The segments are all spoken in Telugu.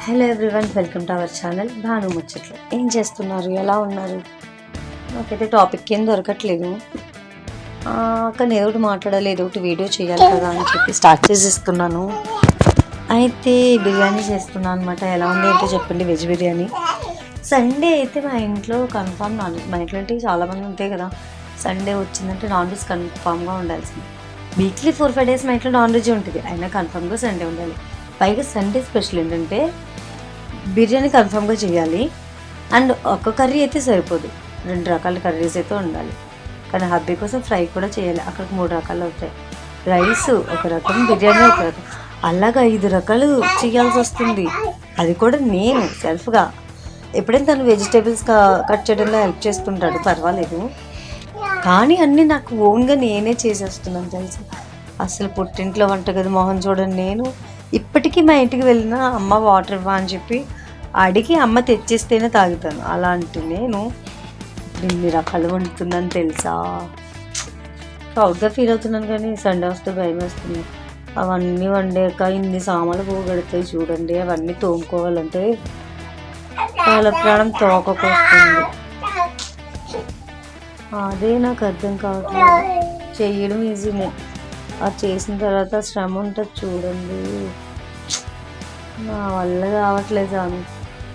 Hello everyone, welcome to our channel Bhanu ముచ్చట్లు. ఏం చేస్తున్నారు, ఎలా ఉన్నారు? నాకైతే టాపిక్ ఏం దొరకట్లేదు, కానీ ఏదో ఒకటి మాట్లాడాలి, ఏదో ఒకటి వీడియో చేయాలి కదా అని చెప్పి స్టార్ట్ చేసేస్తున్నాను. అయితే బిర్యానీ చేస్తున్నాను అనమాట. ఎలా ఉంది ఏంటో చెప్పండి. వెజ్ బిర్యానీ. సండే అయితే మా ఇంట్లో కన్ఫామ్ నాన్ వెజ్. మా ఇంట్లో అంటే చాలామంది ఉంటాయి కదా, సండే వచ్చిందంటే నాన్ వెజ్ కన్ఫామ్గా ఉండాల్సింది. వీక్లీ 4-5 డేస్ మా ఇంట్లో నాన్ వెజ్ ఉంటుంది, అయినా కన్ఫామ్గా సండే ఉండాలి. పైగా సండే స్పెషల్ ఏంటంటే బిర్యానీ కన్ఫామ్గా చేయాలి. అండ్ ఒక కర్రీ అయితే సరిపోదు, 2 రకాల కర్రీస్ అయితే ఉండాలి. కానీ హబ్బీ కోసం ఫ్రై కూడా చేయాలి. అక్కడికి 3 రకాలు అవుతాయి. రైస్ ఒక రకం, బిర్యానీ ఒక రకం, అలాగా 5 రకాలు చేయాల్సి వస్తుంది. అది కూడా నేను సెల్ఫ్గా. ఎప్పుడైనా తను వెజిటేబుల్స్ కట్ చేయడంలో హెల్ప్ చేస్తుంటాడు, పర్వాలేదు. కానీ అన్నీ నాకు ఓన్గా నేనే చేసేస్తున్నాను తెలుసు. అసలు పుట్టింట్లో వంటగది మొహం చూడండి. నేను ఇప్పటికీ మా ఇంటికి వెళ్ళినా అమ్మ వాటర్ ఇవ్వ అని చెప్పి అడిగి అమ్మ తెచ్చిస్తేనే తాగుతాను. అలాంటి నేను ఇన్ని రకాలు వండుతున్నాను తెలుసా. ప్రౌడ్గా ఫీల్ అవుతున్నాను, కానీ సండే వస్తే భయం వేస్తుంది. అవన్నీ వండాక ఇన్ని సామాన్లు పోగొడతాయి చూడండి. అవన్నీ తోముకోవాలంటే వాళ్ళ ప్రాణం తోకకొస్తుంది. అదే నాకు అర్థం కావట్లేదు. చేయడం ఈజీనే, అది చేసిన తర్వాత శ్రమ ఉంటుంది చూడండి. నా వల్ల కావట్లేదు.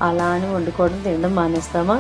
అలా అని వండుకోవడం తినడం మానేస్తామా?